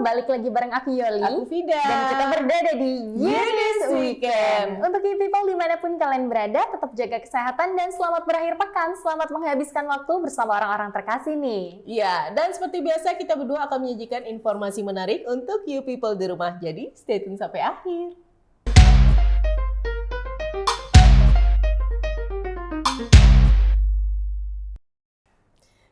balik lagi bareng aku Yoli. Aku Vida. Dan kita berada di Yudis Weekend. Untuk you people dimanapun kalian berada, tetap jaga kesehatan dan selamat berakhir pekan. Selamat menghabiskan waktu bersama orang-orang terkasih nih. Ya, dan seperti biasa kita berdua akan menyajikan informasi menarik untuk you people di rumah. Jadi stay tune sampai akhir.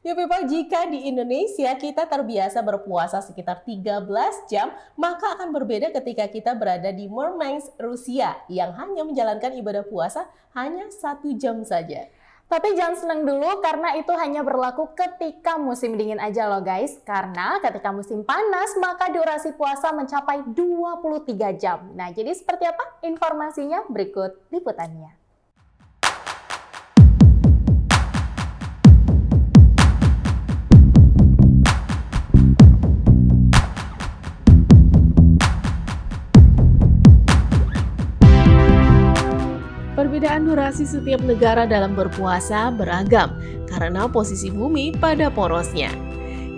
Ya people, jika di Indonesia kita terbiasa berpuasa sekitar 13 jam, maka akan berbeda ketika kita berada di Murmansk, Rusia, yang hanya menjalankan ibadah puasa hanya 1 jam saja. Tapi jangan senang dulu karena itu hanya berlaku ketika musim dingin aja loh guys. Karena ketika musim panas maka durasi puasa mencapai 23 jam. Nah jadi seperti apa informasinya? Berikut liputannya. Perbedaan durasi setiap negara dalam berpuasa beragam karena posisi bumi pada porosnya.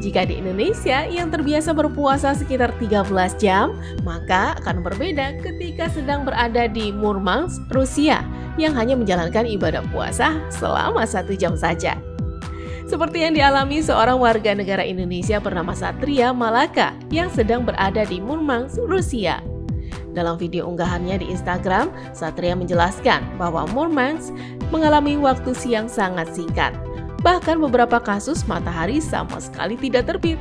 Jika di Indonesia yang terbiasa berpuasa sekitar 13 jam, maka akan berbeda ketika sedang berada di Murmansk, Rusia, yang hanya menjalankan ibadah puasa selama 1 jam saja. Seperti yang dialami seorang warga negara Indonesia bernama Satria Malaka yang sedang berada di Murmansk, Rusia. Dalam video unggahannya di Instagram, Satria menjelaskan bahwa Murmansk mengalami waktu siang sangat singkat. Bahkan beberapa kasus matahari sama sekali tidak terbit.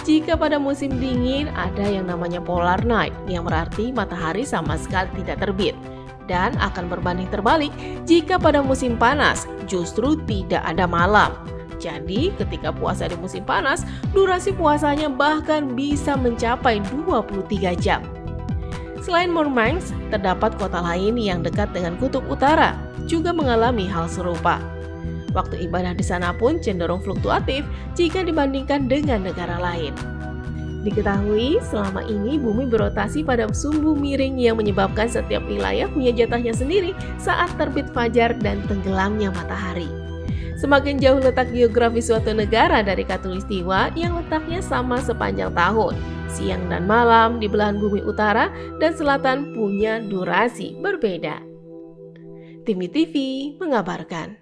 Jika pada musim dingin ada yang namanya polar night, yang berarti matahari sama sekali tidak terbit. Dan akan berbanding terbalik jika pada musim panas justru tidak ada malam. Jadi ketika puasa di musim panas, durasi puasanya bahkan bisa mencapai 23 jam. Selain Murmansk, terdapat kota lain yang dekat dengan kutub utara juga mengalami hal serupa. Waktu ibadah di sana pun cenderung fluktuatif jika dibandingkan dengan negara lain. Diketahui selama ini bumi berotasi pada sumbu miring yang menyebabkan setiap wilayah punya jatahnya sendiri saat terbit fajar dan tenggelamnya matahari. Semakin jauh letak geografis suatu negara dari khatulistiwa yang letaknya sama sepanjang tahun, siang dan malam di belahan bumi utara dan selatan punya durasi berbeda. Tim TV mengabarkan.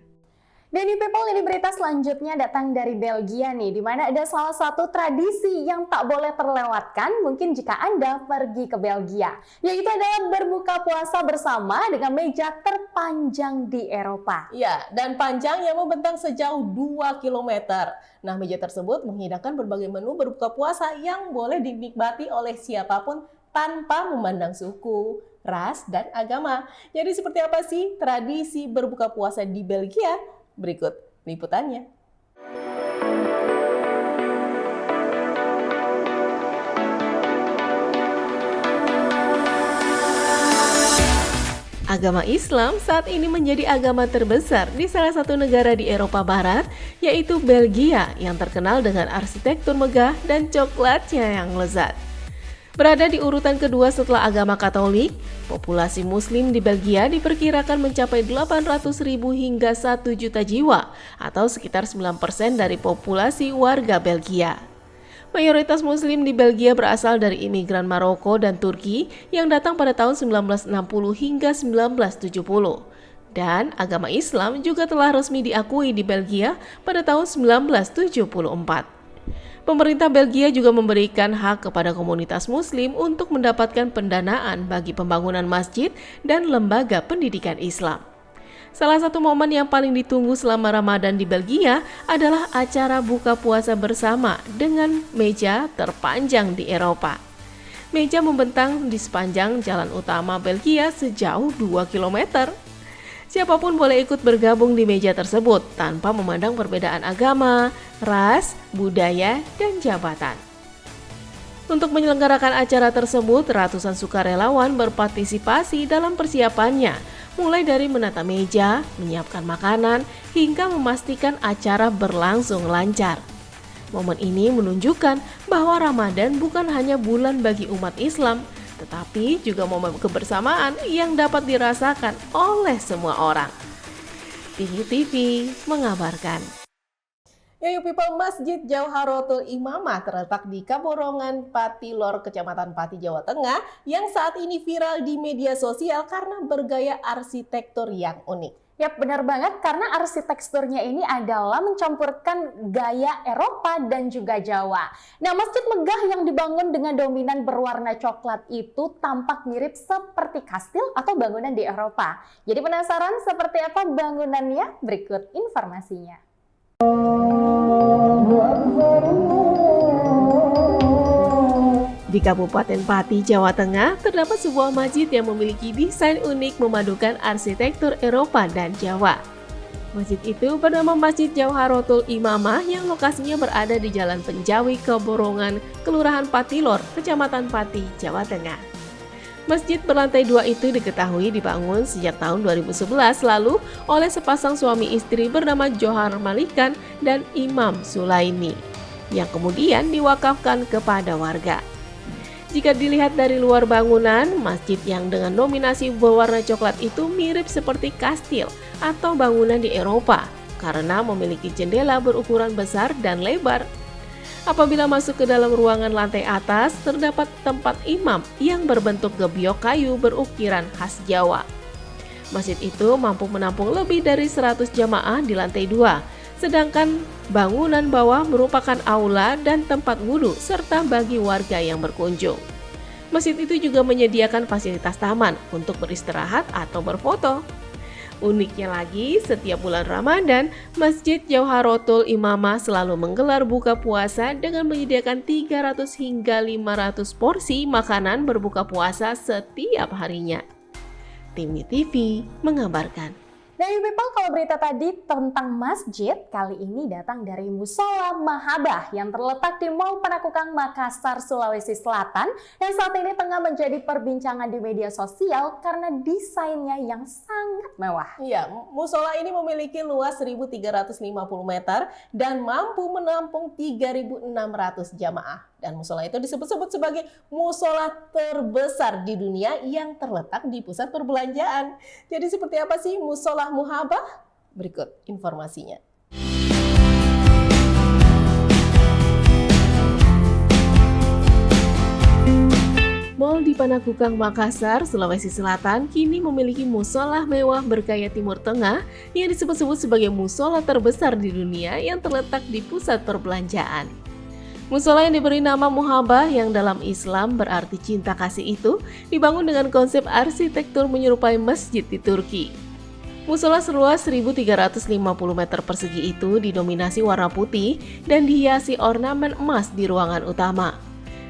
Dan di people ini berita selanjutnya datang dari Belgia nih, di mana ada salah satu tradisi yang tak boleh terlewatkan mungkin jika Anda pergi ke Belgia, yaitu adalah berbuka puasa bersama dengan meja terpanjang di Eropa. Ya, dan panjangnya membentang sejauh 2 km. Nah, meja tersebut menghidangkan berbagai menu berbuka puasa yang boleh dinikmati oleh siapapun tanpa memandang suku, ras, dan agama. Jadi seperti apa sih tradisi berbuka puasa di Belgia? Berikut liputannya. Agama Islam saat ini menjadi agama terbesar di salah satu negara di Eropa Barat, yaitu Belgia yang terkenal dengan arsitektur megah dan coklatnya yang lezat. Berada di urutan kedua setelah agama Katolik, populasi Muslim di Belgia diperkirakan mencapai 800.000 hingga 1 juta jiwa, atau sekitar 9% dari populasi warga Belgia. Mayoritas Muslim di Belgia berasal dari imigran Maroko dan Turki yang datang pada tahun 1960 hingga 1970. Dan agama Islam juga telah resmi diakui di Belgia pada tahun 1974. Pemerintah Belgia juga memberikan hak kepada komunitas Muslim untuk mendapatkan pendanaan bagi pembangunan masjid dan lembaga pendidikan Islam. Salah satu momen yang paling ditunggu selama Ramadan di Belgia adalah acara buka puasa bersama dengan meja terpanjang di Eropa. Meja membentang di sepanjang jalan utama Belgia sejauh 2 km. Siapapun boleh ikut bergabung di meja tersebut tanpa memandang perbedaan agama, ras, budaya, dan jabatan. Untuk menyelenggarakan acara tersebut, ratusan sukarelawan berpartisipasi dalam persiapannya, mulai dari menata meja, menyiapkan makanan, hingga memastikan acara berlangsung lancar. Momen ini menunjukkan bahwa Ramadan bukan hanya bulan bagi umat Islam, tetapi juga momen kebersamaan yang dapat dirasakan oleh semua orang. TV mengabarkan. Yayu People, Masjid Jauharatul Imamah terletak di Kaborongan, Patilor, Kecamatan Pati, Jawa Tengah yang saat ini viral di media sosial karena bergaya arsitektur yang unik. Yap, benar banget karena arsitekturnya ini adalah mencampurkan gaya Eropa dan juga Jawa. Nah, masjid megah yang dibangun dengan dominan berwarna coklat itu tampak mirip seperti kastil atau bangunan di Eropa. Jadi penasaran seperti apa bangunannya? Berikut informasinya. Di Kabupaten Pati, Jawa Tengah, terdapat sebuah masjid yang memiliki desain unik memadukan arsitektur Eropa dan Jawa. Masjid itu bernama Masjid Jauharatul Imamah yang lokasinya berada di Jalan Penjawi, Kaborongan, Kelurahan Patilor, Kecamatan Pati, Jawa Tengah. Masjid berlantai 2 itu diketahui dibangun sejak tahun 2011 lalu oleh sepasang suami istri bernama Johar Malikan dan Imam Sulaimi, yang kemudian diwakafkan kepada warga. Jika dilihat dari luar bangunan, masjid yang dengan dominasi berwarna coklat itu mirip seperti kastil atau bangunan di Eropa karena memiliki jendela berukuran besar dan lebar. Apabila masuk ke dalam ruangan lantai atas, terdapat tempat imam yang berbentuk gebyok kayu berukiran khas Jawa. Masjid itu mampu menampung lebih dari 100 jamaah di lantai 2. Sedangkan bangunan bawah merupakan aula dan tempat wudhu serta bagi warga yang berkunjung. Masjid itu juga menyediakan fasilitas taman untuk beristirahat atau berfoto. Uniknya lagi, setiap bulan Ramadan, Masjid Jauharatul Imamah selalu menggelar buka puasa dengan menyediakan 300 hingga 500 porsi makanan berbuka puasa setiap harinya. Tim TV mengabarkan. Nah, you people, kalau berita tadi tentang masjid, kali ini datang dari Musola Mahabah yang terletak di Mall Panakukang, Makassar, Sulawesi Selatan, yang saat ini tengah menjadi perbincangan di media sosial karena desainnya yang sangat mewah. Iya, musola ini memiliki luas 1.350 meter dan mampu menampung 3.600 jamaah. Dan musola itu disebut-sebut sebagai musola terbesar di dunia yang terletak di pusat perbelanjaan. Jadi seperti apa sih musola Mahabah? Berikut informasinya. Mall di Panakukang, Makassar, Sulawesi Selatan kini memiliki musola mewah bergaya Timur Tengah yang disebut-sebut sebagai musola terbesar di dunia yang terletak di pusat perbelanjaan. Musola yang diberi nama Mahabah yang dalam Islam berarti cinta kasih itu dibangun dengan konsep arsitektur menyerupai masjid di Turki. Musola seluas 1.350 meter persegi itu didominasi warna putih dan dihiasi ornamen emas di ruangan utama.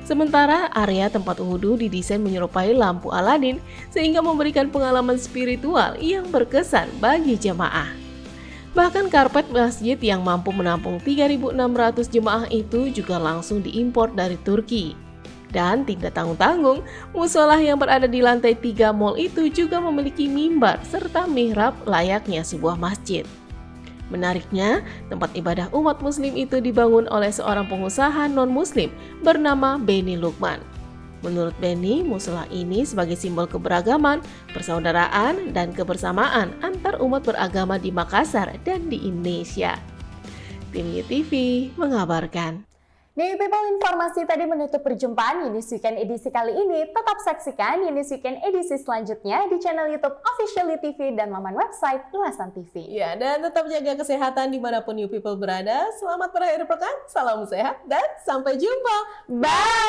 Sementara area tempat wudhu didesain menyerupai lampu Aladin sehingga memberikan pengalaman spiritual yang berkesan bagi jemaah. Bahkan karpet masjid yang mampu menampung 3.600 jemaah itu juga langsung diimpor dari Turki. Dan tidak tanggung-tanggung, musola yang berada di lantai 3 mall itu juga memiliki mimbar serta mihrab layaknya sebuah masjid. Menariknya, tempat ibadah umat muslim itu dibangun oleh seorang pengusaha non-muslim bernama Beni Lukman. Menurut Beni, musola ini sebagai simbol keberagaman, persaudaraan, dan kebersamaan antar umat beragama di Makassar dan di Indonesia. Tim TV mengabarkan. Nih people, informasi tadi menutup perjumpaan News Weekend edisi kali ini. Tetap saksikan News Weekend edisi selanjutnya di channel YouTube Official TV dan laman website Ulasan TV. Ya, dan tetap jaga kesehatan dimanapun you people berada. Selamat berakhir pekan, salam sehat, dan sampai jumpa. Bye!